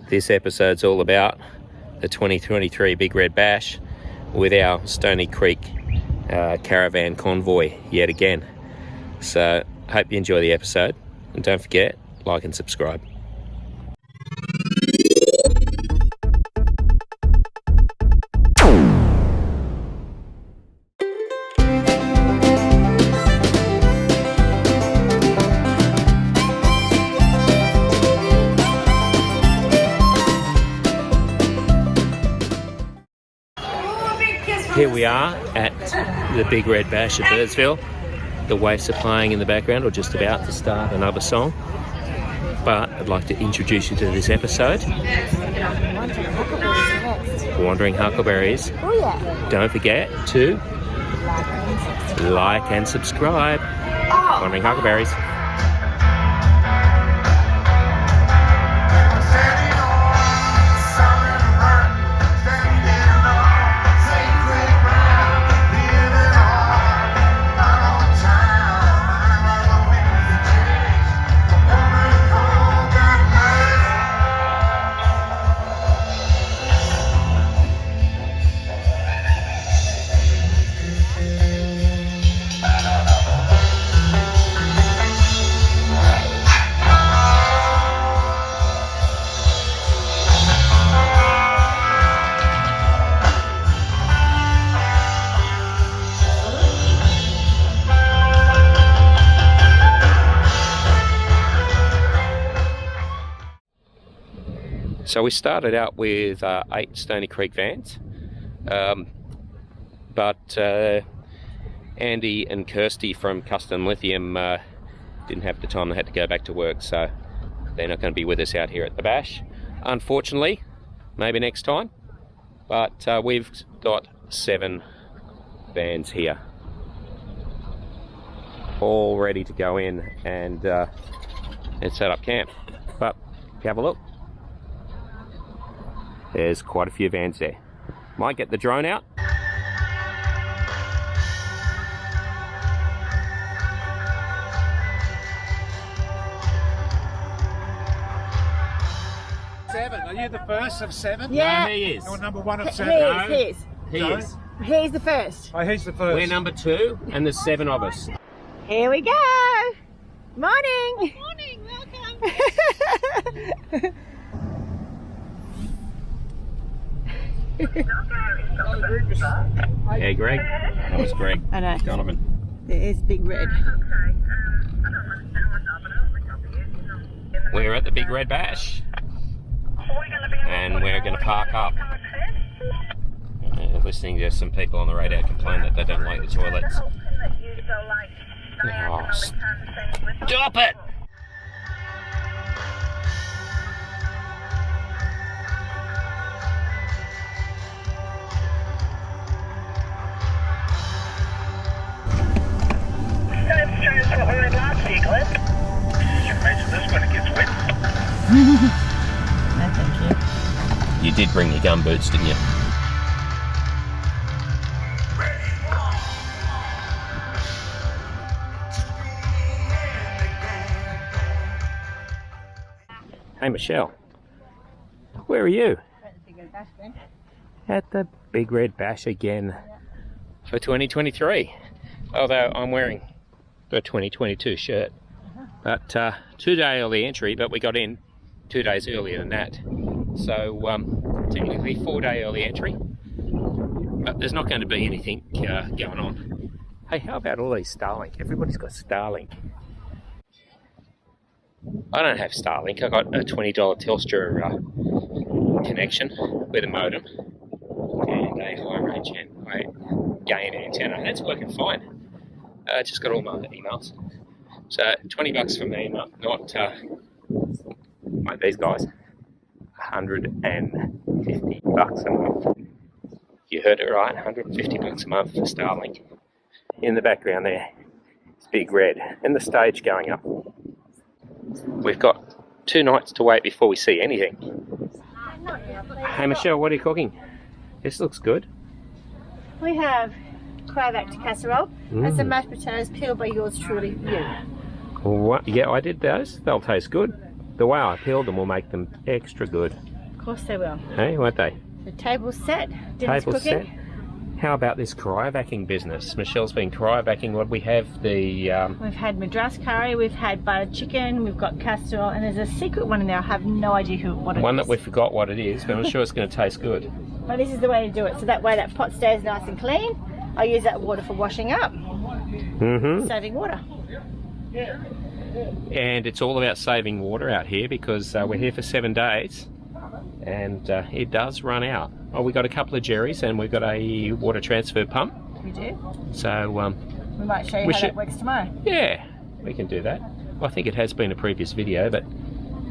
This episode's all about the 2023 Big Red Bash with our Stony Creek caravan convoy yet again. So hope you enjoy the episode, and don't forget, like and subscribe. Here we are at the Big Red Bash at Birdsville. The Waifs are playing in the background, or just about to start another song. But I'd like to introduce you to this episode. Wandering Huckleberries. Oh yeah. Don't forget to like and subscribe. Wandering Huckleberries. So we started out with 8 Stony Creek vans, but Andy and Kirsty from Custom Lithium didn't have the time. They had to go back to work, so they're not going to be with us out here at the Bash, unfortunately. Maybe next time. But we've got 7 vans here, all ready to go in and set up camp. But if you have a look, there's quite a few vans there. Might get the drone out. Seven. Are you the first of 7? Yeah. No, he is. You're number 1 of 7. He is. He No. is. He's the first. Oh, he's the first. We're number 2, and there's 7 of us. Here we go. Morning. Morning, welcome. Hey, Greg. That was Greg. I know. Donovan. There is Big Red. We're at the Big Red Bash, and we're going to park up. Listening to some people on the radio complain that they don't like the toilets. Oh, stop it! Imagine this when it gets wet. No, thank you. You did bring your gum boots, didn't you? Hey Michelle, where are you? At the Big Red Bash again for 2023. Although I'm wearing the 2022 shirt. But 2-day early entry, but we got in 2 days earlier than that. So technically 4-day early entry. But there's not going to be anything going on. Hey, how about all these Starlink? Everybody's got Starlink. I don't have Starlink. I got a $20 Telstra connection with a modem and a high range and high gain antenna. And it's working fine. I just got all my emails. So $20 for me, not like these guys. $150 a month. You heard it right, $150 a month for Starlink. In the background there, it's Big Red, and the stage going up. We've got 2 nights to wait before we see anything. Hey Michelle, what are you cooking? This looks good. We have crab actor casserole and some mashed potatoes peeled by yours truly, you. What? Yeah, I did those. They'll taste good. The way I peeled them will make them extra good. course they will. Hey, won't they? The table's set. Dinner's Table set. cooking. How about this cryovacking business? Michelle's been cryovacking. What we have? The We've had madras curry, we've had buttered chicken, we've got casserole, and there's a secret one in there. I have no idea what it is. one that we forgot what it is, but I'm sure it's going to taste good. But this is the way to do it. So that way that pot stays nice and clean. I use that water for washing up. Mm-hmm. Saving water. And it's all about saving water out here because we're here for 7 days, and it does run out. Oh, we got a couple of jerrys and we've got a water transfer pump. We do. So We might show you how that works tomorrow. yeah, we can do that. Well, I think it has been a previous video, but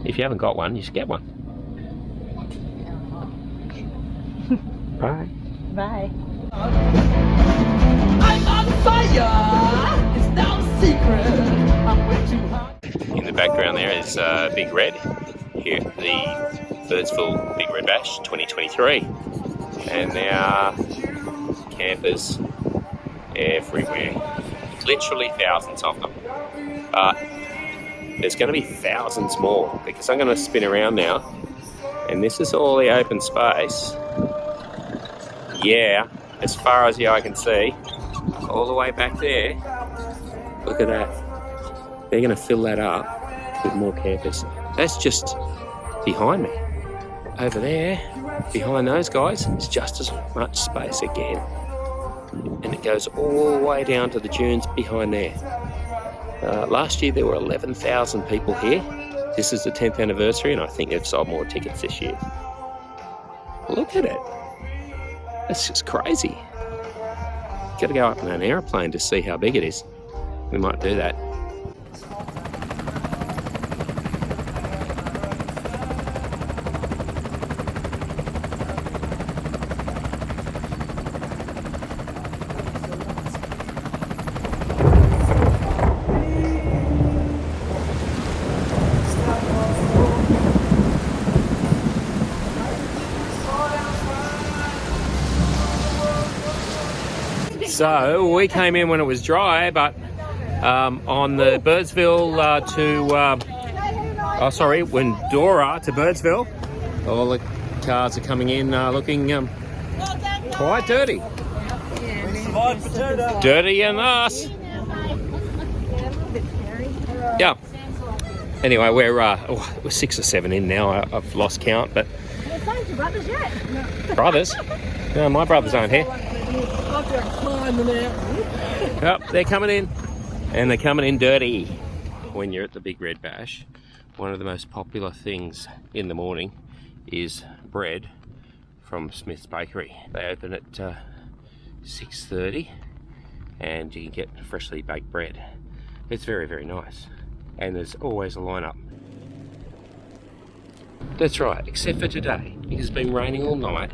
if you haven't got one, you should get one. Bye. Bye. I'm on fire. It's no secret. I'm way too hot. In the background there is Big Red here at the Birdsville Big Red Bash 2023, and there are campers everywhere, literally thousands of them, but there's going to be thousands more because I'm going to spin around now, and this is all the open space. Yeah, as far as the eye can see, all the way back there. Look at that. They're going to fill that up with more campers. That's just behind me. Over there, behind those guys, is just as much space again. And it goes all the way down to the dunes behind there. Last year there were 11,000 people here. This is the 10th anniversary and I think they've sold more tickets this year. Look at it. That's just crazy. Got to go up in an aeroplane to see how big it is. We might do that. So we came in when it was dry, but on the Birdsville Windora to Birdsville, all the cars are coming in looking quite dirty. Dirty and us. Yeah. Anyway, we're 6 or 7 in now. I've lost count, but Your brothers yet? brothers? No, my brothers aren't here. Yep, they're coming in, and they're coming in dirty. When you're at the Big Red Bash, one of the most popular things in the morning is bread from Smith's Bakery. They open at 6:30, and you can get freshly baked bread. It's very, very nice, and there's always a lineup. That's right, except for today. It's been raining all night.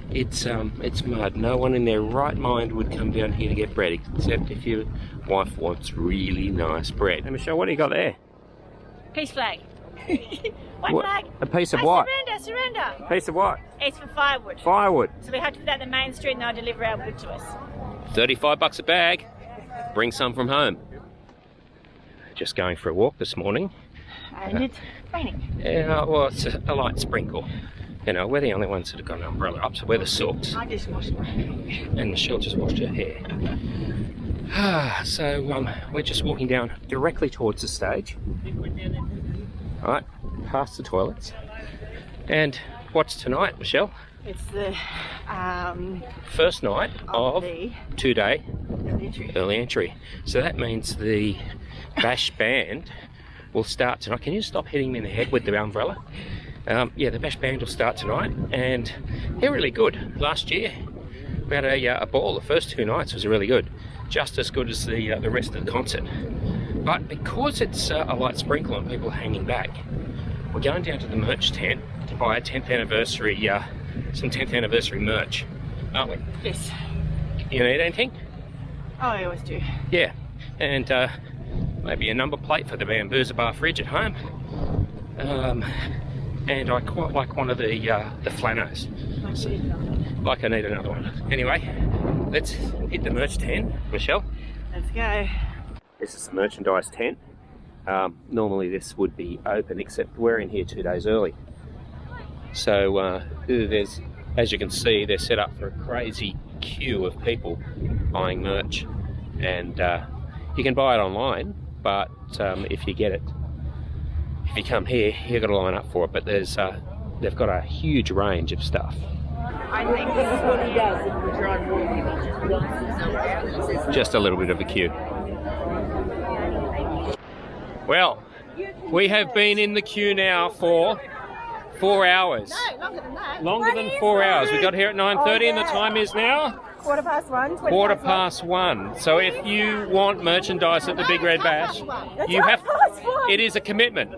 It's mud. No one in their right mind would come down here to get bread, except if your wife wants really nice bread. Hey Michelle, what do you got there? Peace flag. White flag. A piece of what? Surrender. A piece of what? It's for firewood. Firewood. So we have to put that in the main street and they'll deliver our wood to us. $35 a bag. Bring some from home. Just going for a walk this morning. And it's raining. Yeah, well, it's a light sprinkle. You know, we're the only ones that have got an umbrella up, so we're the socks. I just washed my hair. And Michelle just washed her hair. So we're just walking down directly towards the stage. Alright, past the toilets. And what's tonight, Michelle? It's the First night of the 2-day entry. early entry. So that means the Bash Band will start tonight. Can you stop hitting me in the head with the umbrella? Yeah, the Bash Band will start tonight, and they're really good. Last year we had a ball. The first 2 nights was really good, just as good as the rest of the concert. But because it's a light sprinkle and people are hanging back, we're going down to the merch tent to buy a 10th anniversary, some 10th anniversary merch, aren't we? Yes. You need anything? Oh, I always do. Yeah, and maybe a number plate for the Bambuza bar fridge at home. And I quite like one of the flanos. Like I need another one. Anyway, let's hit the merch tent. Michelle? Let's go. This is the merchandise tent. Normally this would be open, except we're in here 2 days early. So there's, as you can see, they're set up for a crazy queue of people buying merch, and you can buy it online, but if you come here, you've got to line up for it. But there's they've got a huge range of stuff. I think this is what he does. Just a little bit of a queue. Well, we have been in the queue now for 4 hours. No, longer than that. Longer than 4 hours. We got here at 9:30 and the time is now 1:15. 1:15. So if you want merchandise at the Big Red Bash, you have. It is a commitment.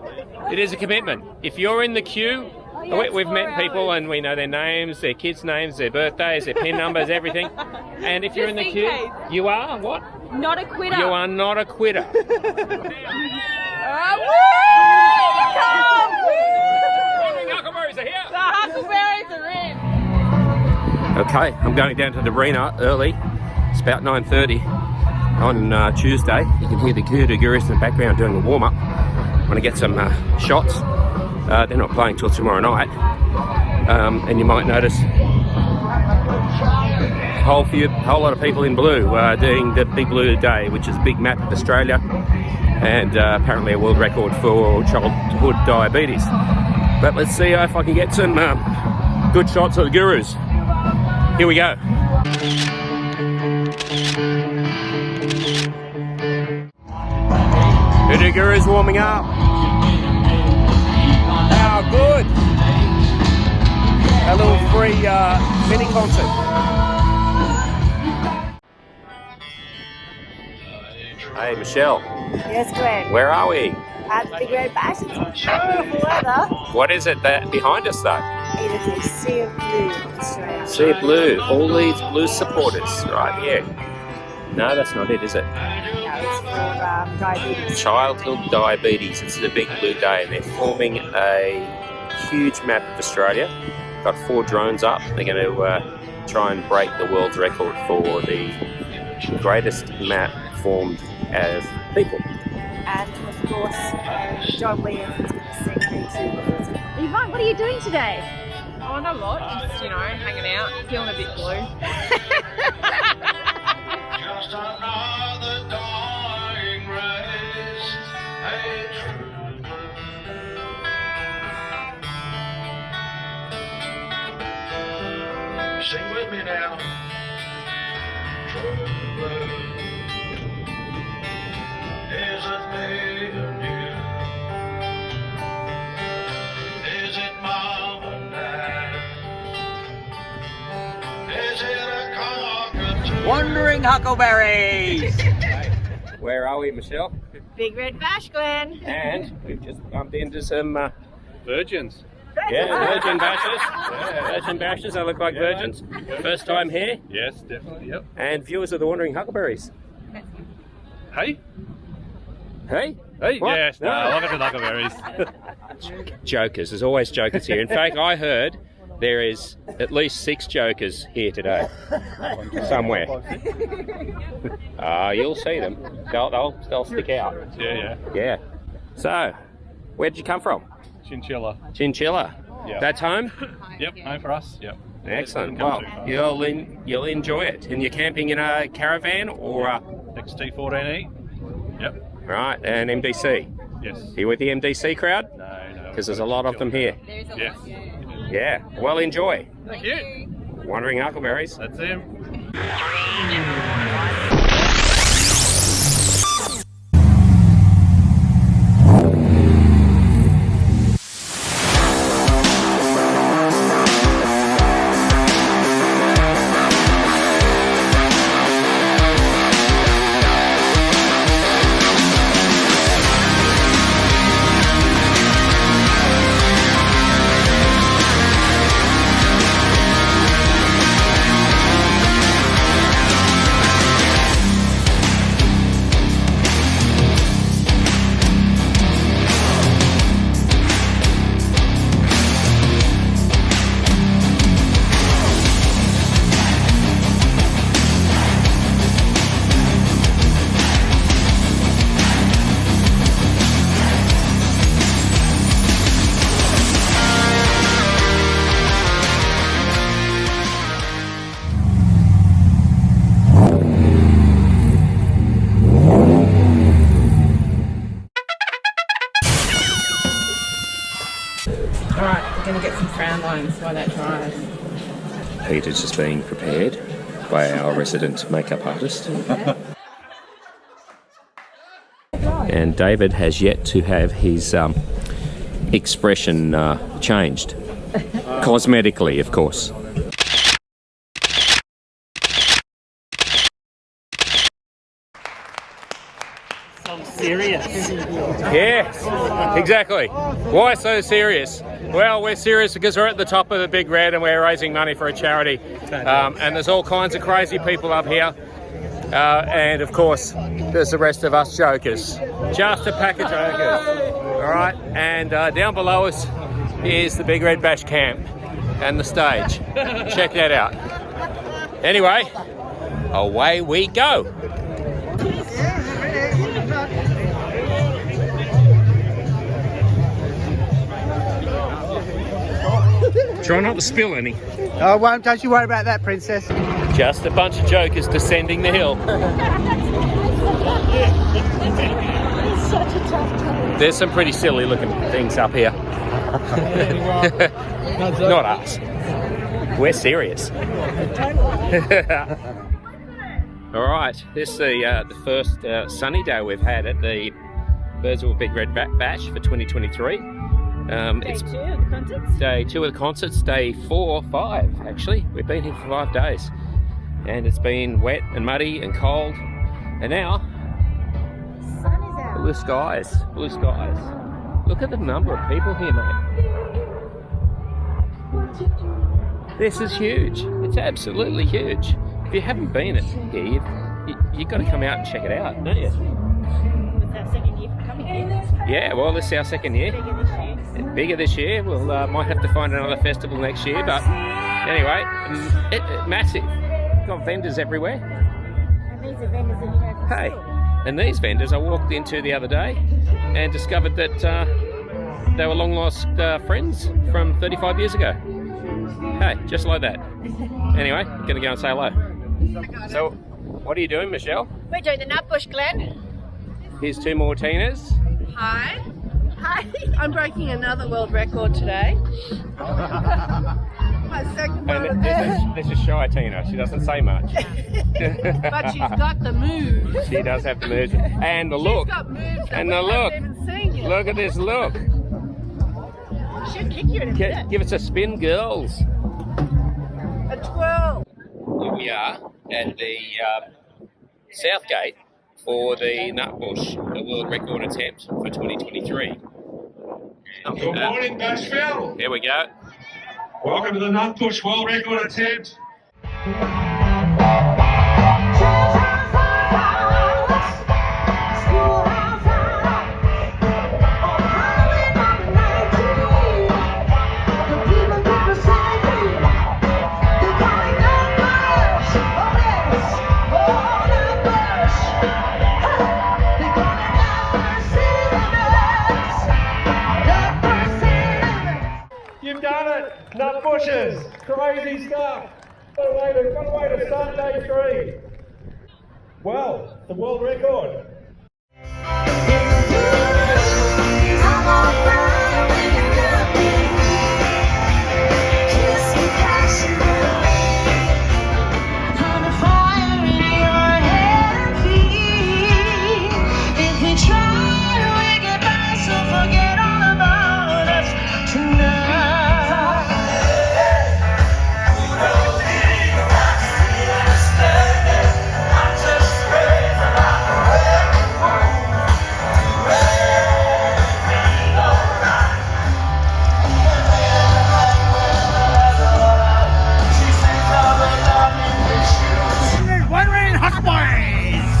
It is a commitment. If you're in the queue, we've met people and we know their names, their kids' names, their birthdays, their PIN numbers, everything. And if you're in the queue, you are what? Not a quitter. You are not a quitter. Okay, I'm going down to the arena early. It's about 9:30 on Tuesday. You can hear the Gurus in the background doing a warm-up. I want to get some shots. They're not playing till tomorrow night. And you might notice a whole lot of people in blue doing the Big Blue Day, which is a big map of Australia, and apparently a world record for childhood diabetes. But let's see if I can get some good shots of the Gurus. Here we go. The Gurus warming up. How good! A little free mini concert. Hey Michelle. Yes, Glenn. Where are we? At the Big Red Bash. It's beautiful weather. What is it that behind us though? It is a sea of blue in Australia. Sea of blue. All these blue supporters right here. No, that's not it, is it? No, it's for diabetes. Childhood diabetes. It's the Big Blue Day, and they're forming a huge map of Australia. Got 4 drones up. They're going to try and break the world's record for the greatest map formed as people. And of course, John Williams is going to sing me too. Yvonne, what are you doing today? Oh, not a lot. Just, hanging out, feeling a bit blue. Just another dying race, a true blue. Sing with me now. True blue. Is it me and you? Is it mom and dad? Is it a cockatoo? Wandering huckleberries. Where are we, Michelle? Big Red Bash, Glenn. And we've just bumped into some Virgins. virgin bashes. Virgin bashes. They look like virgins. First time here. Yes, definitely, yep. And viewers of the Wandering Huckleberries. Hey? Hey? Hey? What? Yes, no, I love it with huckleberries. Jokers. There's always jokers here. In fact, I heard there is at least 6 jokers here today. Somewhere. You'll see them. They'll stick out. Yeah. Yeah. So, where did you come from? Chinchilla. Chinchilla. Yeah. That's home? Yep, home for us, yep. Excellent. Come Well, too far. you'll enjoy it. And you're camping in a caravan or XT14E? Yep. right, an MDC? Yes. Are you with the MDC crowd? No. Because there's a lot of them here. Yes. Yeah. Well, enjoy. Thank you. Wandering Huckleberries. That's him. Alright, we're going to get some frown lines while that dries. Peter's just being prepared by our resident makeup artist. And David has yet to have his expression changed. Cosmetically, of course. Serious. Yes, exactly. Why so serious? Well, we're serious because we're at the top of the Big Red and we're raising money for a charity. And there's all kinds of crazy people up here. And of course, there's the rest of us jokers. Just a pack of jokers. All right, and down below us is the Big Red Bash camp and the stage. Check that out. Anyway, away we go. Try not to spill any. I won't, don't you worry about that, princess. Just a bunch of jokers descending the hill. There's some pretty silly looking things up here. Not us. We're serious. All right, this is the first sunny day we've had at the Birdsville Big Red Bash for 2023. It's Day 2 of the concerts? day 2 of the concerts, day 4, 5 actually. We've been here for 5 days. And it's been wet and muddy and cold. And now, Sun is out. blue skies, blue skies. Look at the number of people here, mate. This is huge. It's absolutely huge. If you haven't been here, you've got to come out and check it out, don't you? It's our second year for coming here. Yeah, well, this is our second year. Bigger this year. It's bigger this year. We'll might have to find another festival next year, but anyway, massive. Got vendors everywhere. And these are vendors that you know from Hey, school. and these vendors I walked into the other day and discovered that they were long lost friends from 35 years ago. Hey, just like that. Anyway, gonna go and say hello. So, what are you doing, Michelle? We're doing the Nutbush, Glen. Here's 2 more Tinas. Hi. Hi. I'm breaking another world record today. My second And one. this is shy Tina. She doesn't say much. But she's got the moves. She does have the moves and the look. She's got moves And we the look. haven't even seen yet. Look at this look. She'll kick you in a minute. Give us a spin, girls. A twirl. Here we are at the South Gate for the Nutbush, the world record attempt for 2023. Good morning, Birdsville. Here we go. Welcome to the Nutbush World Record attempt. You've done it! Nutbushes! Crazy stuff! What a way to start day 3. Well, the world record.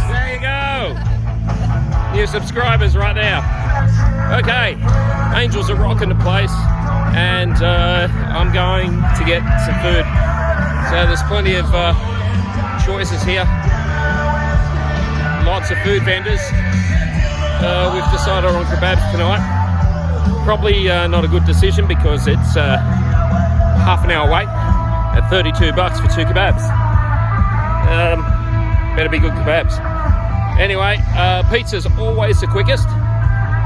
There you go. New subscribers right there. Okay, Angels are rocking the place, and I'm going to get some food. So there's plenty of choices here. Lots of food vendors. We've decided on kebabs tonight. Probably not a good decision because it's half an hour wait at $32 for 2 kebabs. Better be good kebabs. Anyway, pizza's always the quickest,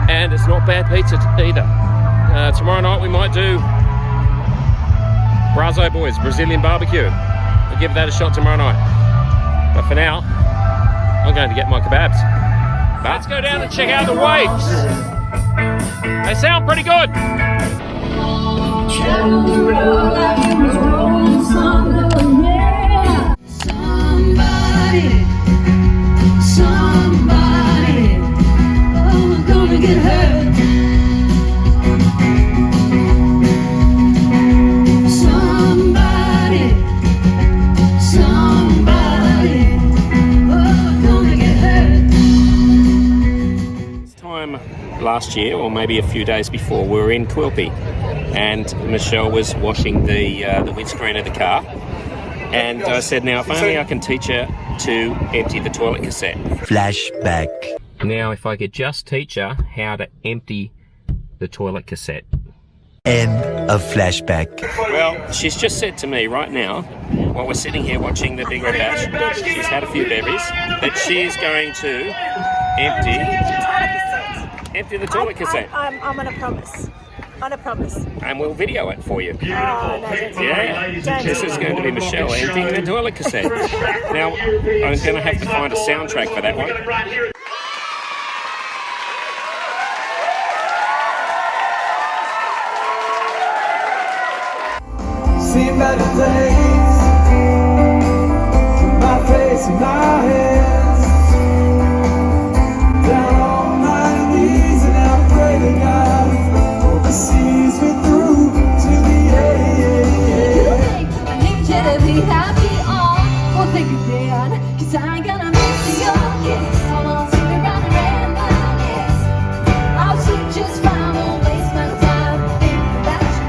and it's not bad pizza either. Tomorrow night we might do Brazo Boys, Brazilian barbecue. We'll give that a shot tomorrow night. But for now, I'm going to get my kebabs. But let's go down and check out the waves. They sound pretty good. Somebody, oh, we're gonna get hurt. Somebody, oh, we're gonna get hurt. This time last year, or maybe a few days before, we were in Quilpie, and Michelle was washing the windscreen of the car. And I said, now if only I can teach her to empty the toilet cassette. Flashback. Now if I could just teach her how to empty the toilet cassette. End of flashback. Well, she's just said to me right now, while we're sitting here watching the Big Red Bash, she's had a few bevies, that she's going to empty the toilet cassette. I'm on a promise. On a promise. And we'll video it for you. Beautiful. Oh, no, Yeah, this is going to be Michelle emptying the toilet cassette. Now, I'm going to have to find a soundtrack for that one. Seen better days, my face and my hands, down on my knees and I'm praying God, sees me through to the end. I need you to be happy, oh, well think again, 'cause I ain't gonna miss your kiss. I won't stick around and reminisce. I should just find a waste my time thinking about you.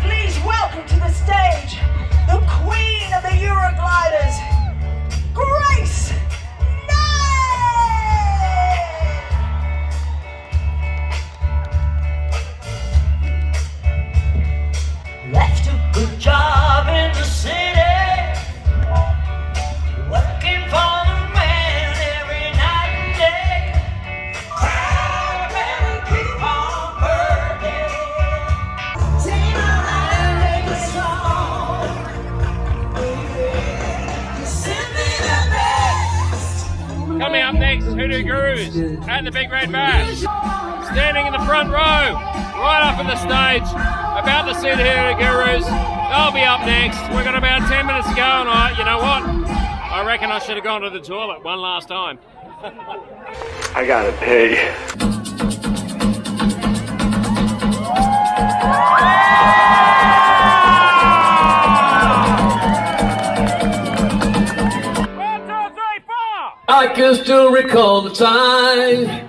Please welcome to the stage the queen of the Eurogliders, Grace Knight! Left a good job in the city, working for the man every night and day. Proud and keep on working. Coming up next, Hoodoo Gurus at the Big Red Bash. Standing in the front row, right up on the stage, about to see the Hoodoo Gurus. They'll be up next. We've got about 10 minutes to go, and you know what? I reckon I should have gone to the toilet one last time. I gotta pee. I can still recall the time.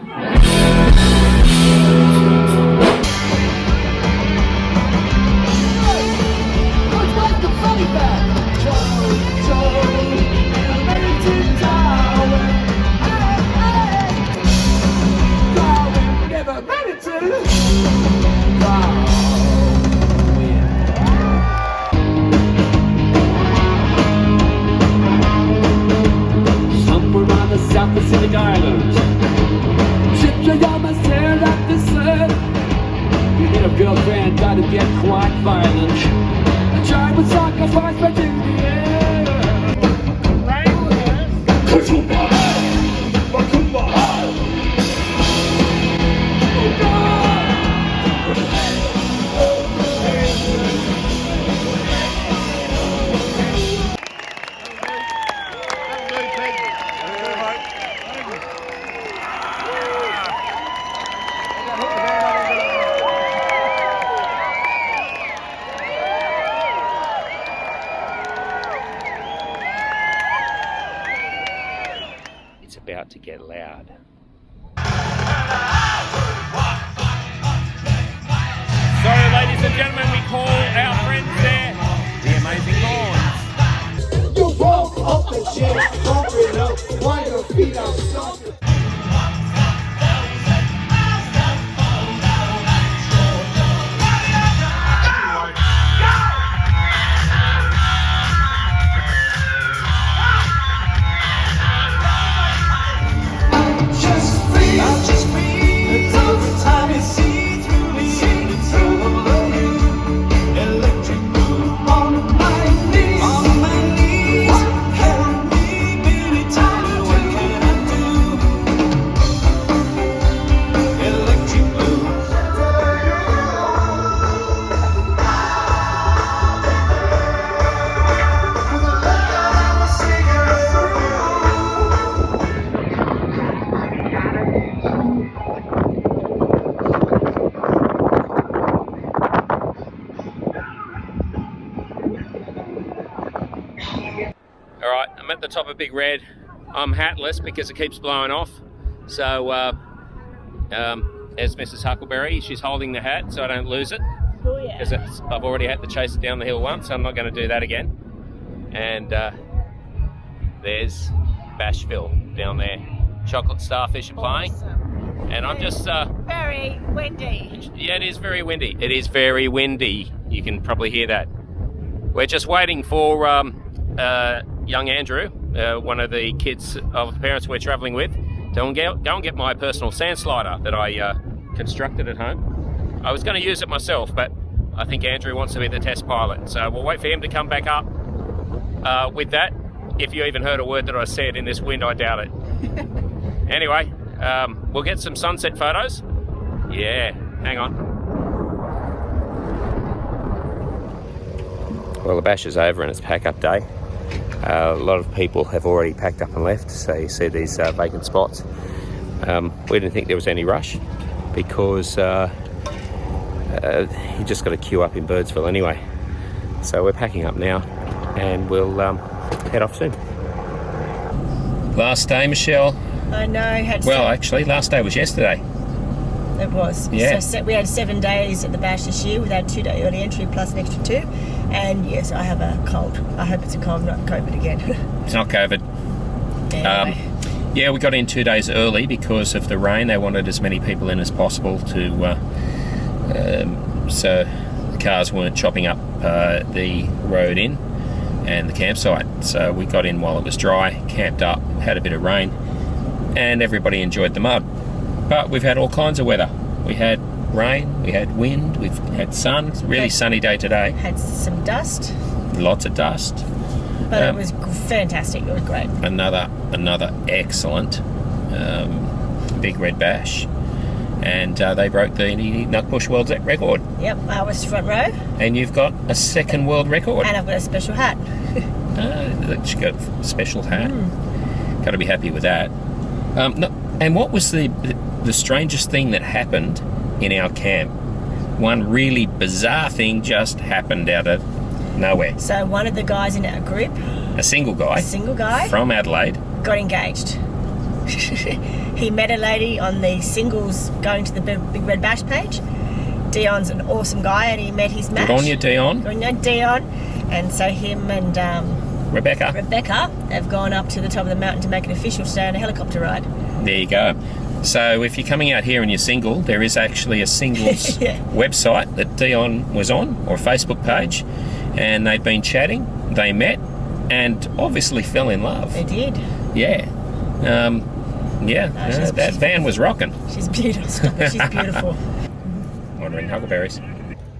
South Pacific Islands. Ship your mama stared at the sun. You need a girlfriend, gotta get quite violent. A child was sacrificed by to the air. Oh God! It's about to get loud. So, ladies and gentlemen, we call our friends there the Amazing Lawns. You won't shit, pump it up, wind your feet out, stomp it. Alright, I'm at the top of Big Red. I'm hatless because it keeps blowing off. So, as Mrs. Huckleberry, she's holding the hat so I don't lose it. Oh yeah. Because I've already had to chase it down the hill once, so I'm not going to do that again. And there's Bashville down there. Chocolate Starfish are playing. Awesome. And I'm just... Very windy. yeah, it is very windy. It is very windy. You can probably hear that. We're just waiting for young Andrew, one of the kids of the parents we're travelling with, to go and get my personal sand slider that I constructed at home. I was going to use it myself, but I think Andrew wants to be the test pilot. So we'll wait for him to come back up with that. If you even heard a word that I said in this wind, I doubt it. Anyway, we'll get some sunset photos. Yeah, hang on. Well, the bash is over and it's pack-up day. A lot of people have already packed up and left, so you see these vacant spots. We didn't think there was any rush because you just got to queue up in Birdsville anyway. So we're packing up now and we'll head off soon. Last day, Michelle. I know. Actually, last day was yesterday. It was. Yeah. So we had 7 days at the bash this year. We had 2-day early entry plus an extra 2. And yes, I have a cold. I hope it's a cold, not COVID again. It's not COVID. Anyway. Yeah, we got in 2 days early because of the rain. They wanted as many people in as possible to, so the cars weren't chopping up the road in and the campsite. So we got in while it was dry, camped up, had a bit of rain, and everybody enjoyed the mud. But we've had all kinds of weather. We had rain, we had wind, we've had sun. It's a really sunny day today. Had some dust. Lots of dust. But it was fantastic. It was great. Another excellent Big Red Bash. And they broke the Nutbush World Record. Yep, I was front row. And you've got a second world record. And I've got a special hat. She's got a special hat. Got to be happy with that. And what was the strangest thing that happened in our camp? One really bizarre thing just happened out of nowhere. So one of the guys in our group, A single guy from Adelaide, got engaged. He met a lady on the singles going to the Big Red Bash page. Dion's an awesome guy and he met his match. Good on you, Dion. Good on you, Dion. And so him and Rebecca have gone up to the top of the mountain to make it official today on a helicopter ride. There you go. So if you're coming out here and you're single, there is actually a singles website that Dion was on, or a Facebook page, and they've been chatting, they met, and obviously fell in love. They did. Yeah. That van was rocking. She's beautiful. Stop it, she's beautiful. Wandering Huckleberries.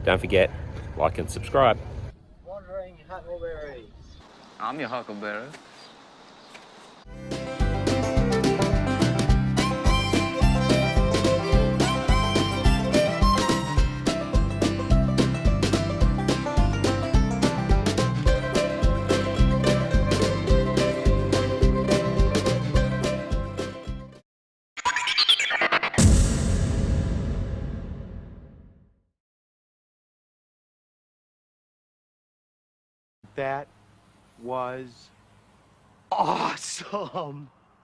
Don't forget, like and subscribe. Wandering Huckleberries. I'm your Huckleberry. That was awesome.